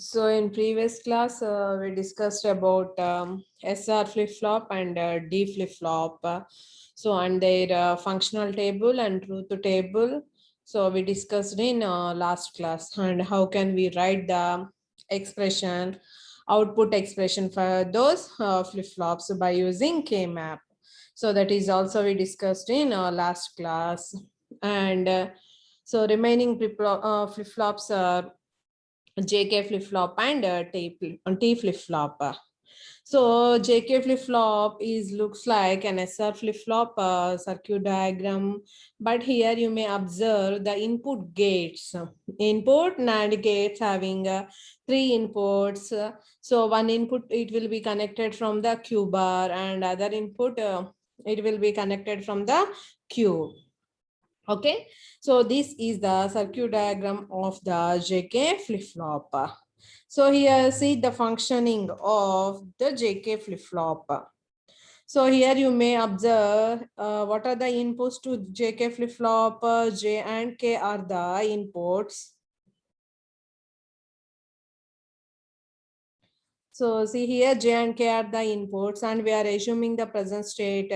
So in previous class, we discussed about SR flip-flop and D flip-flop. So and their functional table and truth table. So we discussed in last class, and how can we write the expression, output expression for those flip-flops by using K-map. So that is also we discussed in last class. And so remaining flip-flops are JK flip-flop and T flip-flop. So JK flip-flop is looks like an SR flip-flop circuit diagram, but here you may observe the input gates. Input NAND gates having three inputs. So one input it will be connected from the Q bar, and other input it will be connected from the Q. Okay, so this is the circuit diagram of the JK flip-flop. So here see the functioning of the JK flip-flop. So here you may observe what are the inputs to JK flip-flop. J and K are the inputs. So see here J and K are the inputs, and we are assuming the present state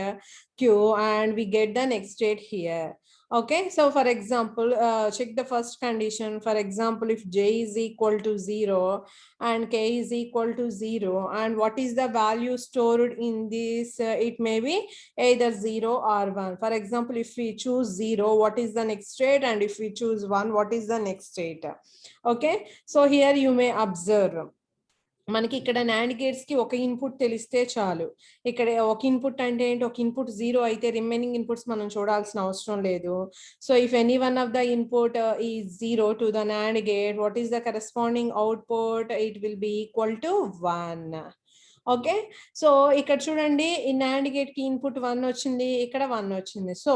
Q, and we get the next state here. Okay, so for example, check the first condition. For example, if J is equal to 0 and K is equal to 0, and what is the value stored in this? It may be either 0 or 1. For example, if we choose 0, what is the next state? And if we choose 1, what is the next state? Okay, so here you may observe. మనకి ఇక్కడ NAND gates కి ఒక input తెలిస్తే చాలు. ఇక్కడ ఒక input అంటే ఏంటి? ఒక ఇన్పుట్ 0 అయితే రిమైనింగ్ ఇన్పుట్స్ మనం చూడాల్సిన అవసరం లేదు. So if any one of the input is 0 to the NAND gate, what is the corresponding output? It will be equal to 1. Okay, so ఇక్కడ చూడండి, ఈ నాండ్ గేట్ కి ఇన్పుట్ 1 వచ్చింది, ఇక్కడ 1 వచ్చింది. So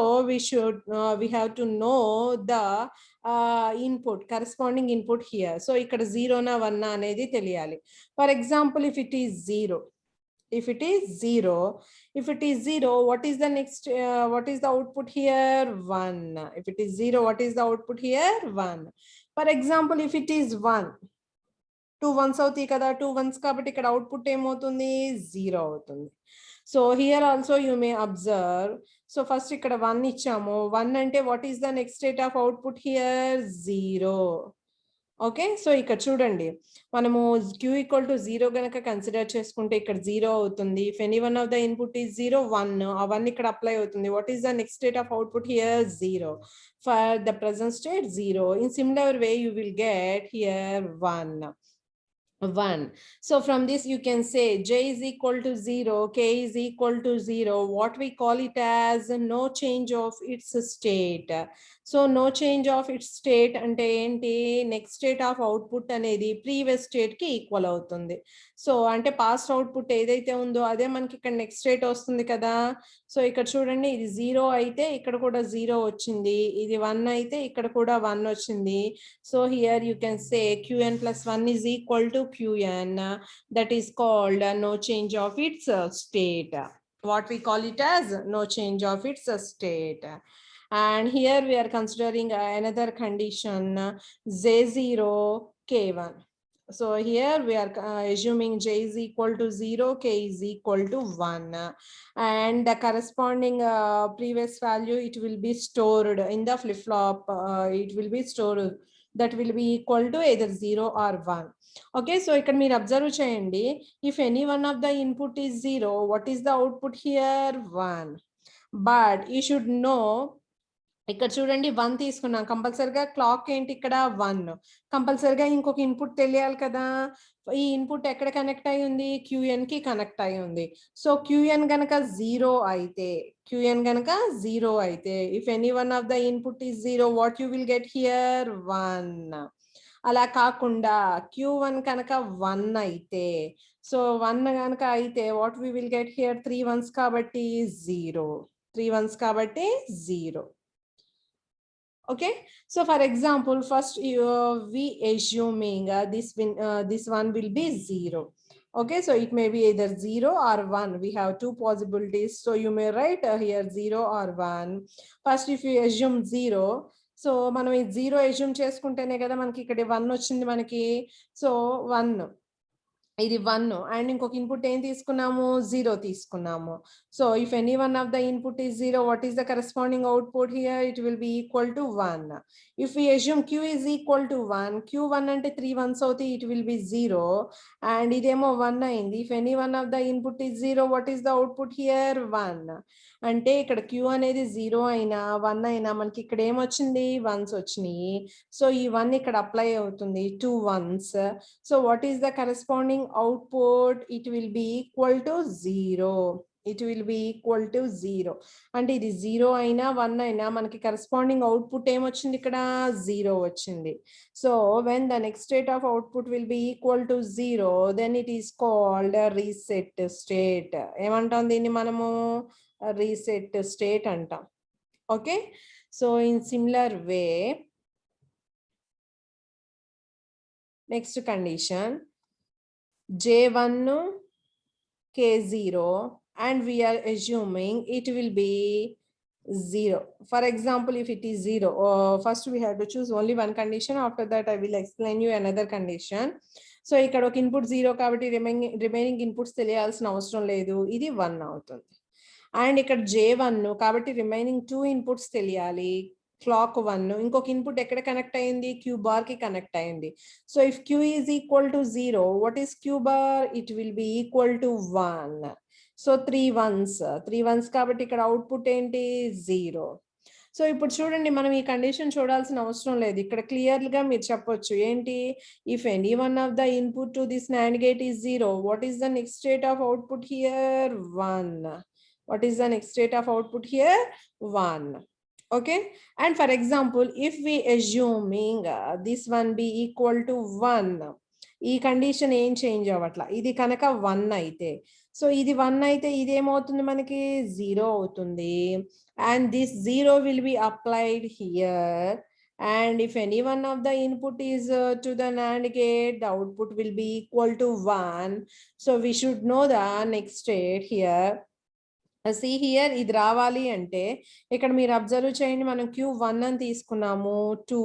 we have to know the input, corresponding input here. So ఇక్కడ 0 నా 1 నా అనేది తెలియాలి. For example, if it is 0, if it is 0, what is the next, what is the output here? 1. If it is 0, what is the output here? 1. For example, if it is 1, 2 ones అవుతాయి కదా, 2 ones కాబట్టి ఇక్కడ output ఏమవుతుంది? 0 అవుతుంది. So here also you may observe. So first ఇక్కడ 1 ఇచ్చాము. 1 అంటే what is the next state of output here? 0. Okay, so ఇక్కడ చూడండి, మనము Q ఈక్వల్ టు 0 గనక కన్సిడర్ చేసుకుంటే ఇక్కడ 0 అవుతుంది. If any one of the input is 0, 1, ఆ 1 ఇక్కడ అప్లై అవుతుంది. What is the next state of output here? 0. For the present state 0. In similar way you will get here 1. So from this you can say J is equal to 0, K is equal to 0. What we call it as no change of its state. So no change of its state అంటే ఏంటి? Next state of output అనేది previous state కి equal అవుతుంది. So అంటే past output ఏదైతే ఉందో అదే మనకి ఇక్కడ నెక్స్ట్ స్టేట్ వస్తుంది కదా. సో ఇక్కడ చూడండి, ఇది 0 అయితే ఇక్కడ కూడా 0 వచ్చింది, ఇది 1 అయితే ఇక్కడ కూడా 1 వచ్చింది. So here you can say Qn plus 1 is equal to Qn. That is called no change of its state. What we call it as no change of its state. And here we are considering another condition, J0 K1. So here we are assuming J is equal to 0, K is equal to 1. And the corresponding previous value, it will be stored in the flip-flop. It will be stored, that will be equal to either 0 or 1. Okay, so ఇక్కడ మీరు observe చేయండి, if any one of the input is 0, what is the output here? 1. But you should know, ఇక్కడ చూడండి 1 తీసుకున్నాం, కంపల్సరిగా clock ఏంటి ఇక్కడ? 1. కంపల్సరిగా ఇంకొక ఇన్పుట్ తెలియాలి కదా. ఈ ఇన్పుట్ ఎక్కడ కనెక్ట్ అయి ఉంది? Qn కి కనెక్ట్ అయి ఉంది. సో Qn గనక 0 అయితే, Qn గనక 0 అయితే, if any one of the input is 0, what you will get here? 1. అలా కాకుండా Q1 కనుక 1 అయితే, సో 1 కనుక అయితే what we will get here? 3 ones కాబట్టి 0. 3 ones కాబట్టి 0. Okay, so for example, first we assuming this one will be 0. Okay, so it may be either 0 or 1. We have two possibilities, so you may write here 0 or 1. First, if you assume 0, so మనం ఈ 0 assume చేసుకుంటేనే కదా మనకి ఇక్కడ 1 వచ్చింది మనకి. So 1 ఇది 1 and ఇంకొక ఇన్పుట్ ఏం తీసుకున్నాము 0 తీసుకున్నాము. So if any one of the input is 0, what is the corresponding output here? It will be equal to 1. If we assume q is equal to 1, q1 అంటే 3 1s అవుతాయి, it will be 0 and ఇదేమో 1 అయింది. If any one of the input is 0, what is the output here? 1. అంటే ఇక్కడ q అనేది 0 అయినా 1 అయినా మనకి ఇక్కడ ఏమొచ్చింది 1s వచ్చినాయి. సో ఈ 1 ఇక్కడ అప్లై అవుతుంది 2 1s. So what is the corresponding output? It will be equal to 0. It will be equal to 0. అంటే ఇది 0 అయినా 1 అయినా మనకి corresponding output ఏమొచ్చింది ఇక్కడ 0 వచ్చింది. So when the next state of output will be equal to 0, then it is called a reset state. ఏమంటాం దీన్ని మనము reset state అంటాం. Okay, so in similar way, next condition, J1 K0 and we are assuming it will be 0. For example, if it is 0, first we have to choose only one condition. After that I will explain you another condition. So ఇక్కడ ఒక input 0 కాబట్టి remaining inputs తెలియాల్సిన అవసరం లేదు, ఇది 1 అవుతుంది. And ఇక్కడ J1 కాబట్టి రిమైనింగ్ 2 ఇన్పుట్స్ తెలియాలి. క్లాక్ 1 ఇంకొక ఇన్పుట్ ఎక్కడ కనెక్ట్ అయింది క్యూ బార్ కి కనెక్ట్ అయింది. So if Q is equal to 0, what is Q bar? It will be equal to 1. So 3 1s కాబట్టి ఇక్కడ అవుట్పుట్ ఏంటి 0. సో ఇప్పుడు చూడండి మనం ఈ కండిషన్ చూడాల్సిన అవసరం లేదు, ఇక్కడ క్లియర్ గా మీరు చెప్పొచ్చు ఏంటి, if any one of the input to this NAND gate is 0, what is the next state of output here? 1. What is the next state of output here? 1. Okay, and for example, if we assuming this one be equal to 1, ఈ condition ఏం change అవ్వట్లా, ఇది కనుక 1 అయితే, so ఇది 1 అయితే ఇది ఏమవుతుంది మనకి 0 అవుతుంది. and this 0 will be applied here, and if any one of the input is to the NAND gate, the output will be equal to 1. so we should know the next state here. See here, ఇది రావాలి అంటే ఇక్కడ మీరు observe చేయండి, మనం Q1 అని తీసుకున్నాము, 2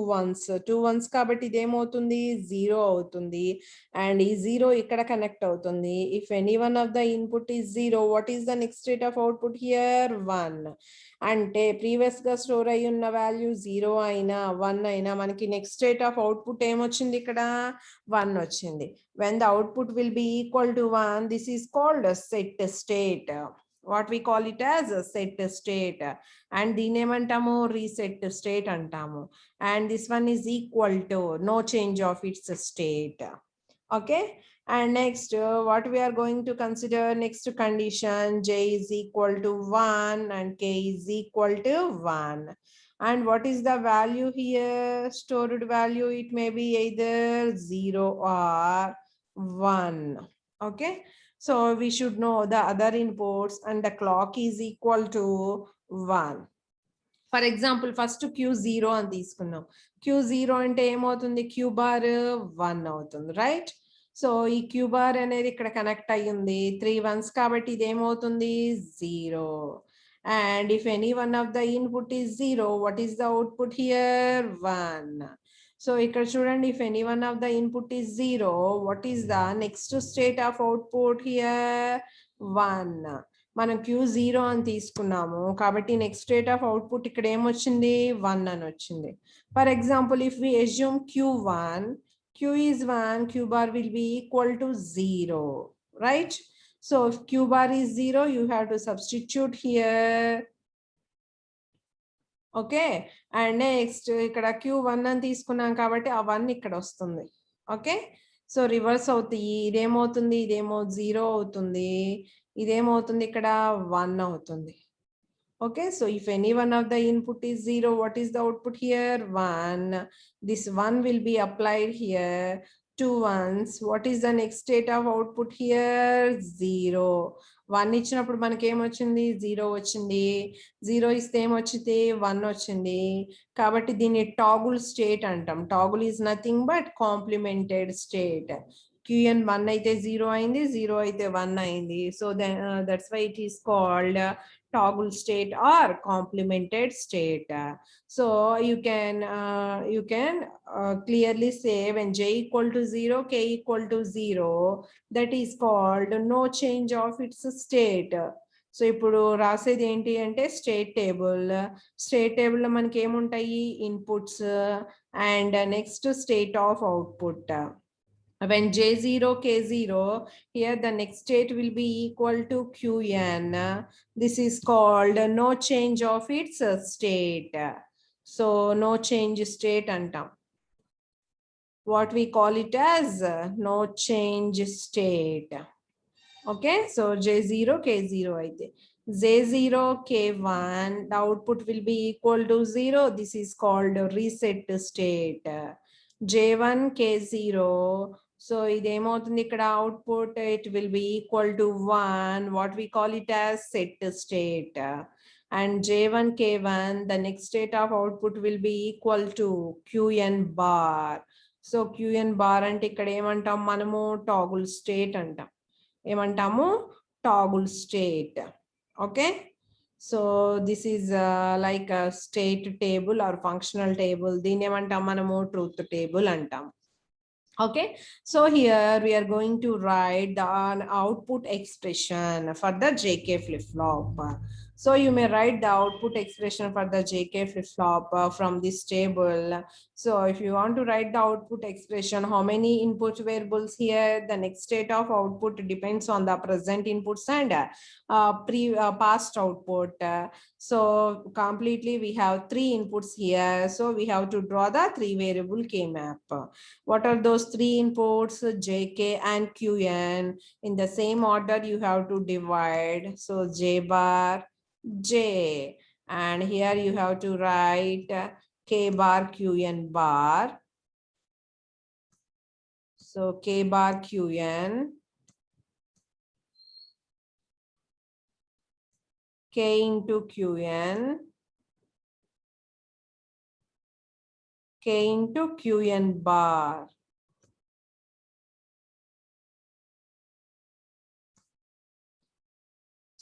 1s కాబట్టి ఇది ఏమవుతుంది 0 అవుతుంది అండ్ ఈ 0 ఇక్కడ కనెక్ట్ అవుతుంది. If any one of the input is 0, what is the next state of output here? 1. అంటే ప్రీవియస్ గా స్టోర్ అయి ఉన్న వాల్యూ 0 అయినా 1 అయినా మనకి నెక్స్ట్ స్టేట్ ఆఫ్ అవుట్పుట్ ఏమొచ్చింది ఇక్కడ 1 వచ్చింది. when the output will be equal to 1, this is called a set state. What we call it as a set state, and దీని ఏమంటాము reset state అంటాము. and this one is equal to no change of its state. Okay, and next what we are going to consider, next condition, J is equal to 1 and K is equal to 1. and what is the value here? Stored value, it may be either 0 or 1. Okay, so we should know the other inputs and the clock is equal to 1. For example, first Q0 అని తీసుకున్నాం. Q0 అంటే ఏమవుతుంది, Q bar 1 అవుతుంది, right? So ఈ Q bar అనేది ఇక్కడ connect అయ్యింది 3 1s కాబట్టి ఇది ఏమవుతుంది 0. and if any one of the input is 0, what is the output here? 1. so ఇక్కడ చూడండి, if any one of the input is 0, what is the next state of output here? 1. మనం Q0 అని తీసుకున్నాము కాబట్టి next state of output ఇక్కడ ఏమొచ్చింది 1 అని వచ్చింది. For example, if we assume Q1, Q is 1, Q bar will be equal to 0, right? so if Q bar is 0, you have to substitute here. Okay, and next ఇక్కడ Q1 అని తీసుకున్నాం కాబట్టి ఆ 1 ఇక్కడ వస్తుంది. ఓకే, సో రివర్స్ అవుతాయి, ఇదేమవుతుంది ఇదేమో 0 అవుతుంది, ఇదేమవుతుంది ఇక్కడ 1 అవుతుంది. Okay, so if any one of the input is 0, what is the output here? 1. this 1 will be applied here. 2 1s, what is the next state of output here? 0. 1 ఇచ్చినప్పుడు మనకి ఏమొచ్చింది 0 వచ్చింది, 0 ఇస్తే ఏమొచ్చింది 1 వచ్చింది. కాబట్టి దీన్ని టాగుల్ స్టేట్ అంటాం. Toggle is nothing but complemented state. Qn 1 అయితే 0 అయింది, 0 అయితే 1 అయింది. So that's why it is called toggle state or complemented state. So you can clearly say when j equal to 0, k equal to 0, that is called no change of its state. So ఇప్పుడు రాసేది ఏంటి అంటే state table లో మనకి ఏముంటాయి inputs and next state of output. When J0, K0, here the next state will be equal to Qn. This is called no change of its state. So no change state antam. What we call it as no change state. Okay, so J0, K0 aithe. J0, K1, the output will be equal to 0. This is called reset state. J1, K0. So idemotundi ikkada output, it will be equal to 1. What we call it as set state. And J1, K1, the next state of output will be equal to Qn bar. So Qn bar ante ikkada emantam manamu toggle state antam. ఏమంటాము toggle state. Okay, so this is like a state table or functional table. దీన్ని ఏమంటాం మనము truth table అంటాం. Okay, so here we are going to write the output expression for the JK flip-flop. So you may write the output expression for the JK flip-flop from this table. So if you want to write the output expression, how many input variables here? The next state of output depends on the present inputs and past output. So completely we have 3 inputs here. So we have to draw the 3 variable K map. What are those 3 inputs? JK and Qn. In the same order you have to divide. So J bar, J, and here you have to write K bar, Qn bar. So K bar, Qn, K into Qn, K into Qn bar.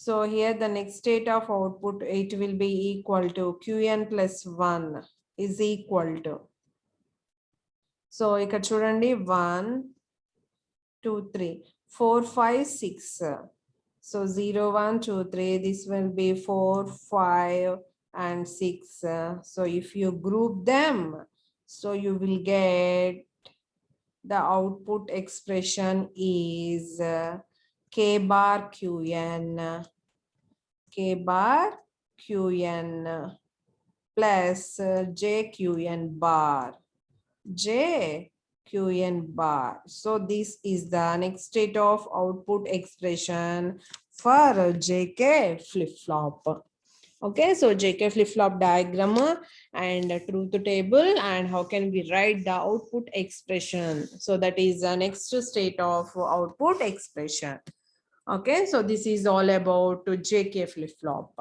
So here the next state of output, it will be equal to Qn plus 1 is equal to. So ikkada chudandi 1, 2, 3, 4, 5, 6. So 0, 1, 2, 3, this will be 4, 5 and 6. So if you group them, so you will get the output expression is K bar Qn, K bar Qn plus JQn bar, JQn bar. So this is the next state of output expression for JK flip-flop. Okay, so JK flip-flop diagram and truth table, and how can we write the output expression? So that is the next state of output expression. Okay, so this is all about JK flip-flop.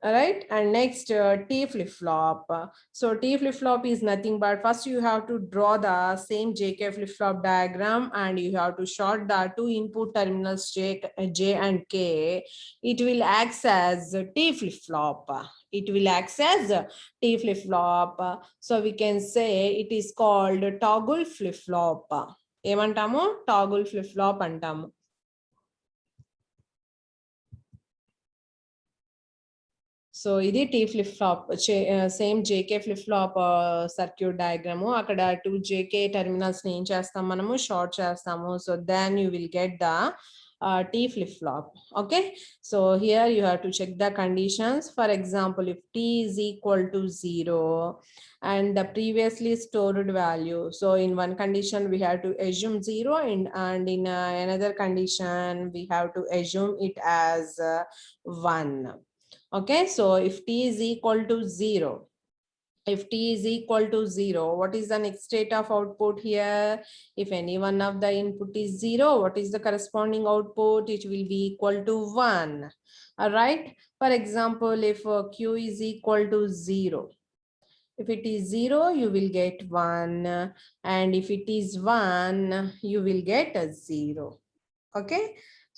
All right, and next T flip-flop. So T flip-flop is nothing but first you have to draw the same JK flip-flop diagram and you have to short the 2 input terminals J and K. It will act as T flip-flop. It will act as T flip-flop. So we can say it is called toggle flip-flop. ఏమంటాము toggle flip-flop అంటాము. So ఇది tea flip flop same JK flip flop circuit diagram. అక్కడ 2 JK terminals ని ఏం చేస్తాం మనము short చేస్తాము. So then you will get the T flip-flop. Okay, so here you have to check the conditions. For example, if T is equal to 0 and the previously stored value, so in one condition we have to assume 0 and in another condition we have to assume it as 1. Okay, so if T is equal to 0, if T is equal to 0, what is the next state of output here? If any one of the input is 0, what is the corresponding output? It will be equal to 1. All right. For example, if Q is equal to 0, if it is 0, you will get 1. And if it is 1, you will get a 0. Okay.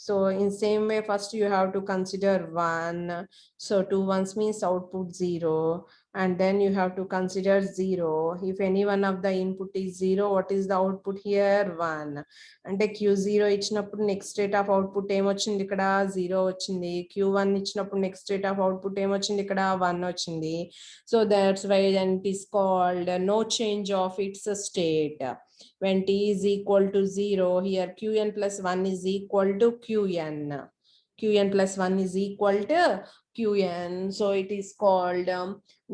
So in same way, first you have to consider 1. So 2 ones means output 0. And then you have to consider 0. If any one of the input is 0, what is the output here? 1. అంటే Q0 ఇచ్చినప్పుడు next state of output ఏమొచ్చింది ఇక్కడ? 0 వచ్చింది. Q1 ఇచ్చినప్పుడు next state of output ఏమొచ్చింది ఇక్కడ? 1 వచ్చింది. So that's why then it is called no change of its state. When t is equal to 0, here qn plus 1 is equal to qn. Qn plus 1 is equal to qn. So it is called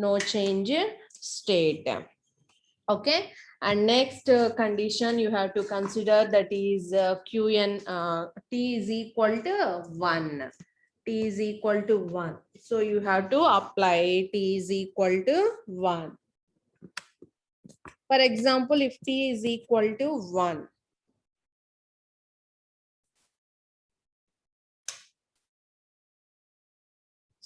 no change state. Okay. And next condition you have to consider, that is qn t is equal to 1. T is equal to 1. So you have to apply t is equal to 1. For example, if t is equal to 1,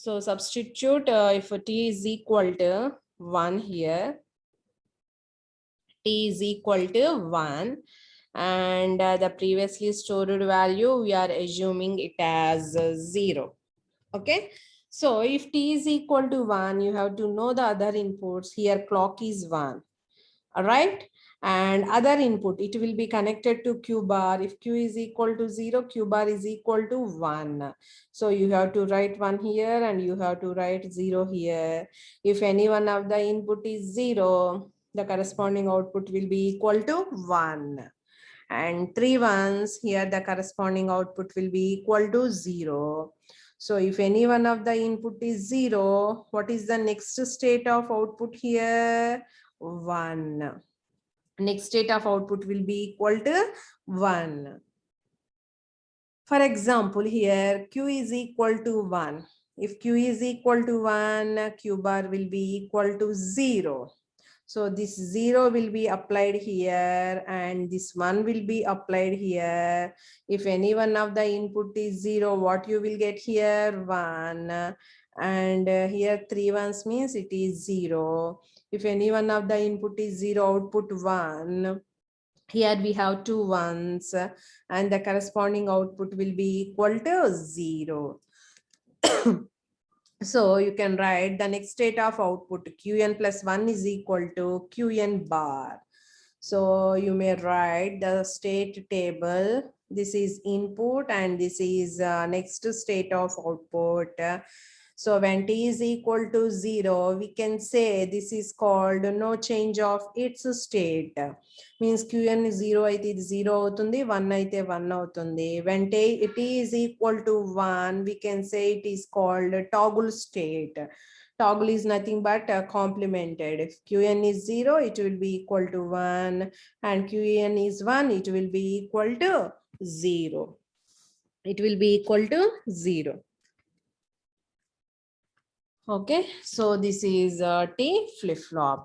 so substitute if t is equal to 1 here, t is equal to 1, and the previously stored value we are assuming it as 0. Okay, so if t is equal to 1, you have to know the other inputs. Here clock is 1. All right, and other input, it will be connected to q bar. If q is equal to 0, q bar is equal to 1. So you have to write 1 here and you have to write 0 here. If any one of the input is 0, the corresponding output will be equal to 1. And 3 ones, here the corresponding output will be equal to 0. So if any one of the input is 0, what is the next state of output here? 1. Next state of output will be equal to 1. For example, here q is equal to 1. If q is equal to 1, q bar will be equal to 0. So this 0 will be applied here and this 1 will be applied here. If any one of the input is 0, what you will get here? 1. And here 3 ones means it is 0. If any one of the input is 0, output 1. Here we have 2 ones and the corresponding output will be equal to 0. So you can write the next state of output, qn plus 1 is equal to qn bar. So you may write the state table. This is input and this is next state of output. So when t is equal to 0, we can say this is called no change of its state. Means qn is 0 అయితే ఇది 0 అవుతుంది, 1 అయితే 1 అవుతుంది. When t is equal to 1, we can say it is called toggle state. Toggle is nothing but complemented. If qn is 0, it will be equal to 1, and qn is 1, it will be equal to 0. It will be equal to 0. Okay, so this is t flip-flop.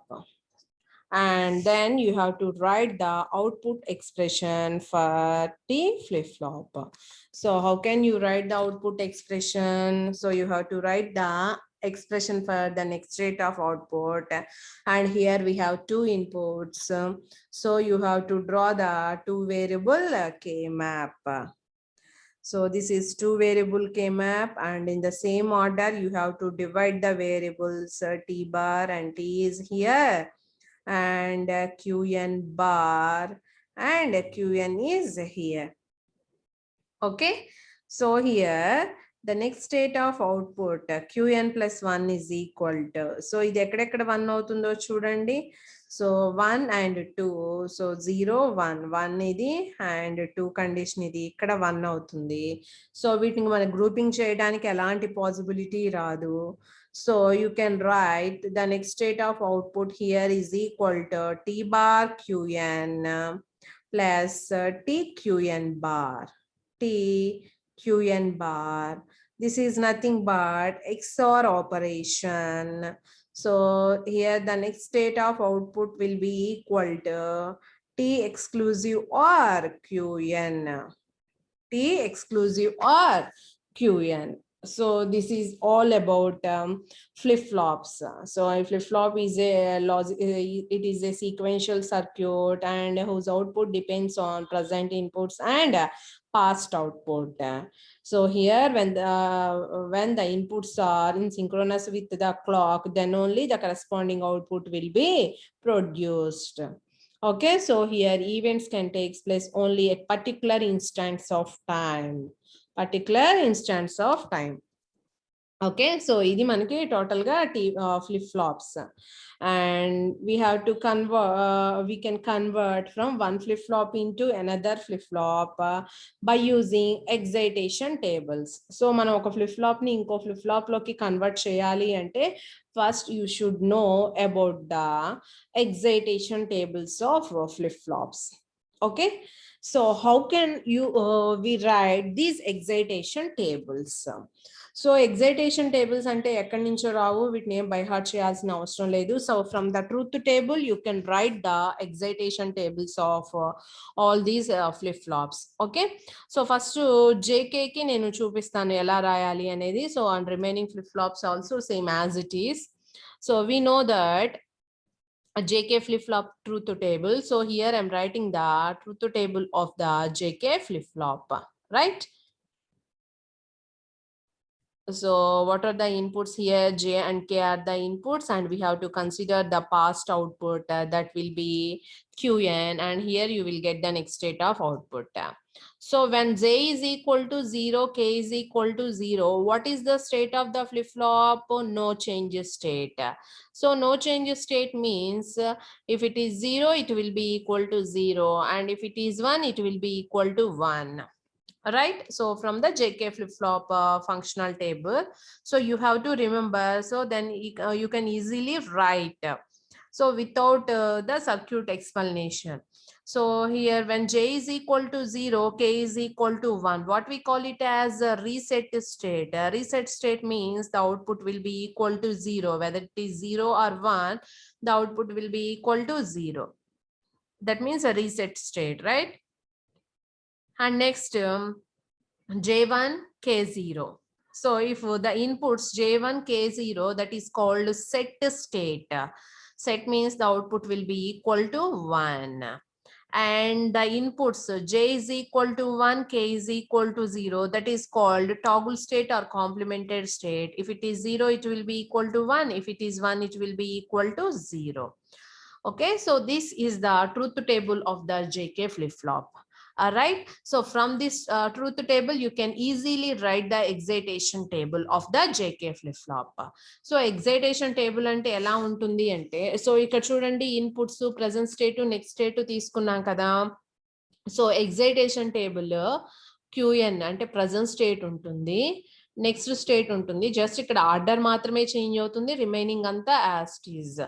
And then you have to write the output expression for t flip-flop. So how can you write the output expression? So you have to write the expression for the next state of output, and here we have 2 inputs. So you have to draw the 2 variable k map. So this is 2 variable k map, and in the same order you have to divide the variables t bar, and t is here, and qn bar, and qn is here. Okay, so here the next state of output qn plus 1 is equal to, so ఇది ఎక్కడెక్కడ 1 అవుతుందో చూడండి. So 1 and 2, so 0 1 1 ఇది and 2 condition ఇది ఇక్కడ 1 అవుతుంది. So వీటిని మనం గ్రూపింగ్ చేయడానికి ఎలాంటి పాసిబిలిటీ రాదు. So you can write the next state of output here is equal to t bar qn plus t qn bar. T qn bar. This is nothing but XOR operation. So here the next state of output will be equal to T exclusive or qn. T exclusive or qn. So this is all about flip-flops. So a flip-flop is it is a sequential circuit and whose output depends on present inputs and past output. So here when the inputs are in synchronous with the clock, then only the corresponding output will be produced. Okay, so here events can take place only at particular instance of time. Okay, so ఇది మనకి total గా flip flops, and we have to convert, we can convert from one flip flop into another flip flop by using excitation tables. So మనం ఒక flip flop ని ఇంకో flip flop లోకి convert చేయాలి అంటే first you should know about the excitation tables of flip flops. Okay, so how can you we write these excitation tables? So excitation tables అంటే ఎక్కడి నుంచో రావు, వీటిని ఏం బై హార్ట్ చేయాల్సిన అవసరం లేదు. So from the truth table you can write the excitation tables of all these flip flops. Okay, so first జేకేకి నేను చూపిస్తాను ఎలా రాయాలి అనేది. So and remaining flip flops also same as it is. So we know that JK flip-flop truth table. So here I'm writing the truth table of the JK flip-flop, right? So what are the inputs here? J and K are the inputs, and we have to consider the past output that will be Qn, and here you will get the next state of output. So when J is equal to 0, K is equal to 0, what is the state of the flip-flop? No change state. So no change state means if it is 0, it will be equal to 0, and if it is 1, it will be equal to 1. Right, so from the JK flip-flop functional table, so you have to remember, so then you can easily write, so without the circuit explanation. So here when J is equal to 0, K is equal to 1, what we call it as a reset state. Reset state means the output will be equal to 0, whether it is 0 or 1, the output will be equal to 0. That means a reset state, right? And next J1 K0. So if the inputs J1 K0, that is called set state. Set means the output will be equal to 1. And the inputs J is equal to 1, K is equal to 0, that is called toggle state or complemented state. If it is 0, it will be equal to 1. If it is 1, it will be equal to 0. Okay, so this is the truth table of the JK flip-flop. All right, so from this truth table you can easily write the excitation table of the JK flip-flop. So excitation table ante ela untundi ante, so ikkada chudandi inputs present state next state తీసుకున్నాం కదా. So excitation table QN అంటే present state ఉంటుంది, next state ఉంటుంది, just ఇక్కడ order మాత్రమే change అవుతుంది, remaining అంతా as it is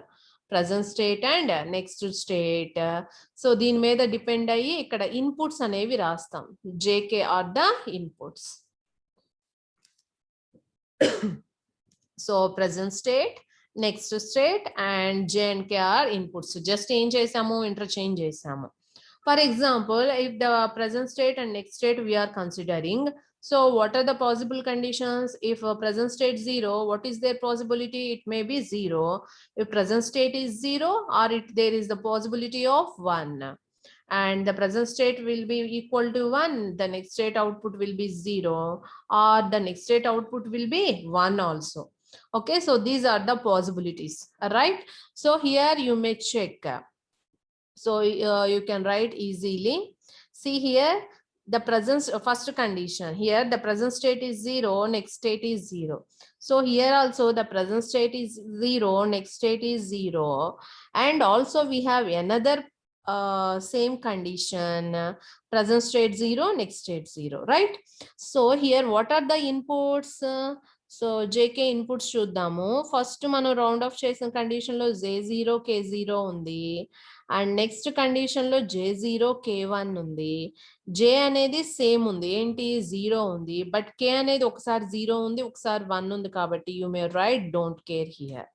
present state and next state. So దీని మీద డిపెండ్ అయ్యి ఇక్కడ ఇన్పుట్స్ అనేవి రాస్తాం. JK are the inputs. So present state, next state and J and K are inputs. Just ఏం చేసాము, ఇంటర్చేంజ్ చేసాము. For example, if the present state and next state we are considering, so what are the possible conditions? If a present state 0, what is their possibility? It may be 0. If present state is 0, or there is the possibility of 1. And the present state will be equal to 1, the next state output will be 0, or the next state output will be 1 also. Okay, so these are the possibilities, right? So here you may check. So you can write easily. See here, the present first condition, here the present state is 0, next state is 0. So here also the present state is 0, next state is 0. And also we have another same condition, present state 0, next state 0, right? So here what are the inputs? So JK inputs చూద్దాము. First మనం round of చేసిన condition లో J0 K0 ఉంది, and next condition లో J0 K1 ఉంది. J అనేది same ఉంది, ఏంటి 0 ఉంది, బట్ K అనేది ఒకసారి 0 ఉంది, ఒకసారి 1 ఉంది, కాబట్టి you may write don't care here.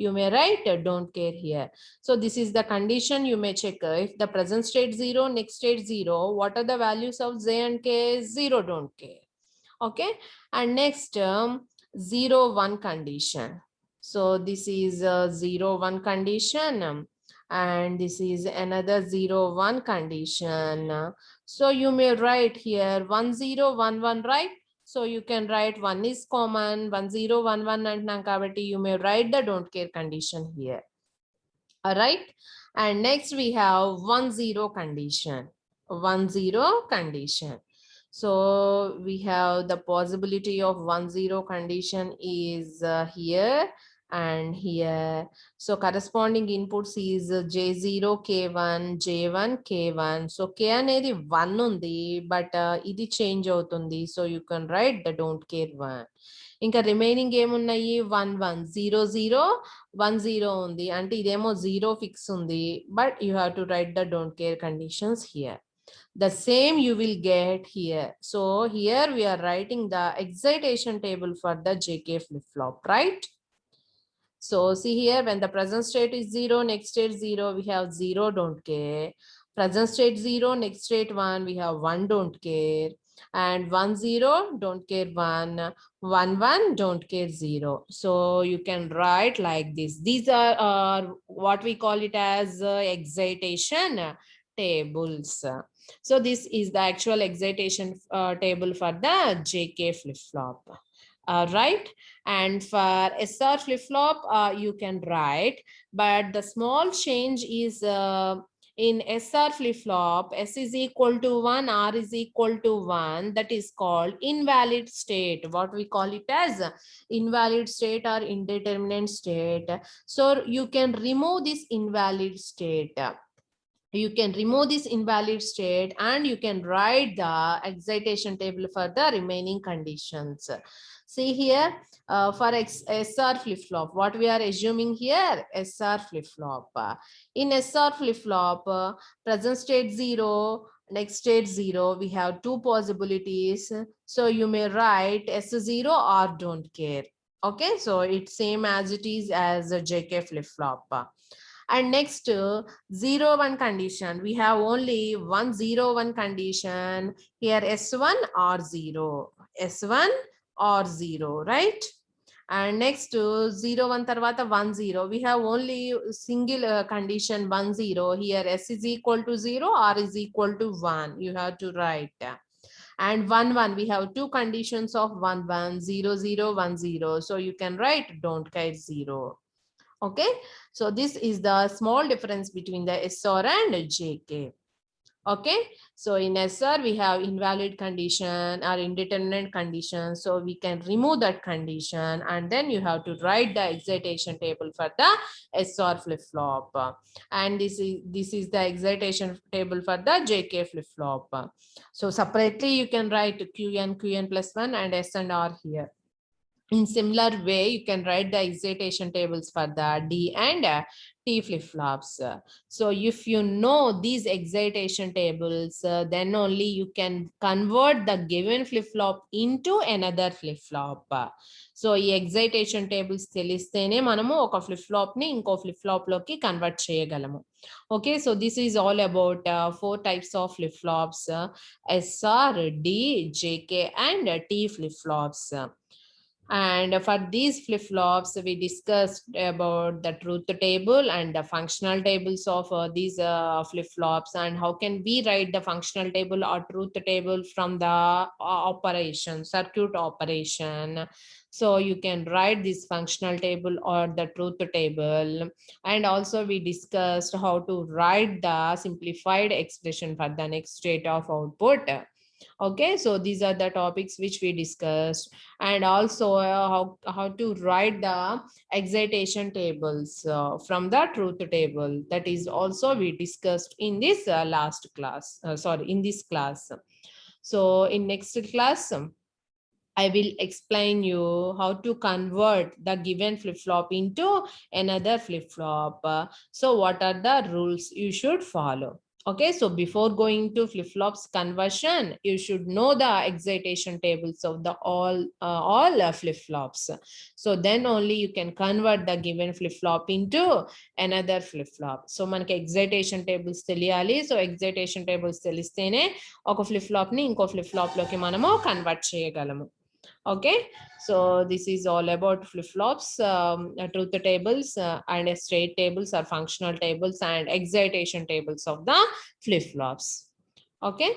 You may write don't care here. So this is the condition. You may check if the present state 0, next state 0, what are the values of J and K? 0, don't care. Okay, and next 0 1 condition. So this is a 0 1 condition, and this is another 0 1 condition. So you may write here 1 0 1 1, right? So you can write 1 is common, 1 0 1 1 antunam kabatti you may write the don't care condition here. All right, and next we have 1 0 condition. 1 0 condition. So we have the possibility of 1 0 condition is here and here. So corresponding inputs is J0 K1 J1 K1. So K అనేది 1 ఉంది, but ఇది change అవుతుంది. So you can write the don't care 1. ఇంకా remaining ఏమున్నాయి 1 1 0 0 1 0 ఉంది, అంటే ఇదేమో 0 fix ఉంది, but you have to right the don't care conditions here. The same you will get here. So here we are writing the excitation table for the JK flip-flop, right? So see here, when the present state is 0, next state 0, we have 0 don't care. Present state 0, next state 1, we have 1 don't care. And 1 0 don't care 1, 1 1 don't care 0. So you can write like this. These are what we call it as excitation tables. So this is the actual excitation table for the JK flip-flop. Right, and for SR flip-flop you can write, but the small change is in SR flip-flop, S is equal to 1, R is equal to 1, that is called invalid state. What we call it as invalid state or indeterminate state. So you can remove this invalid state. You can remove this invalid state and you can write the excitation table for the remaining conditions. See here, for SR flip-flop, what we are assuming here, SR flip-flop. In SR flip-flop, present state 0, next state 0, we have two possibilities. So you may write S0 or don't care. Okay, so it's same as it is as a JK flip-flop. And next 0 1 condition, we have only 1 0 1 condition here, S1 or 0, S1 or 0, right? And next 0 1 tarvata 1 0, we have only single condition 1 0 here, S is equal to 0, R is equal to 1, you have to write. And 1 1, we have two conditions of 1 1 0 0 1 0, so you can write don't care 0. Okay, so this is the small difference between the SR and JK. Okay, so in SR we have invalid condition or indeterminate condition, so we can remove that condition and then you have to write the excitation table for the SR flip-flop. And this is the excitation table for the JK flip-flop. So separately you can write Qn plus 1 and S and R here. In similar way, you can write the excitation tables for the D and T flip-flops. So if you know these excitation tables, then only you can convert the given flip-flop into another flip-flop. So ఈ excitation tables తెలిస్తేనే మనము ఒక flip-flop ని ఇంకో flip-flop లోకి convert చేయగలము. Okay, so this is all about 4 types of flip-flops, SR, D, JK and T flip-flops. And for these flip-flops, we discussed about the truth table and the functional tables of these flip-flops, and how can we write the functional table or truth table from the operation, circuit operation. So you can write this functional table or the truth table. And also we discussed how to write the simplified expression for the next state of output. Okay, so these are the topics which we discussed, and also how to write the excitation tables from the truth table. That is also we discussed in this last class, in this class. So in next class, I will explain you how to convert the given flip-flop into another flip-flop. So what are the rules you should follow? Okay, so before going to flip-flops conversion, you should know the excitation tables of the all flip-flops. So then only you can convert the given flip-flop into another flip-flop. So మనకి excitation tables తెలియాలి. So excitation tables తెలిస్తేనే ఒక flip-flop ని ఇంకో flip-flop లోకి మనము convert చేయగలము. Okay, so this is all about flip-flops, truth tables, and state tables or functional tables and excitation tables of the flip-flops. Okay.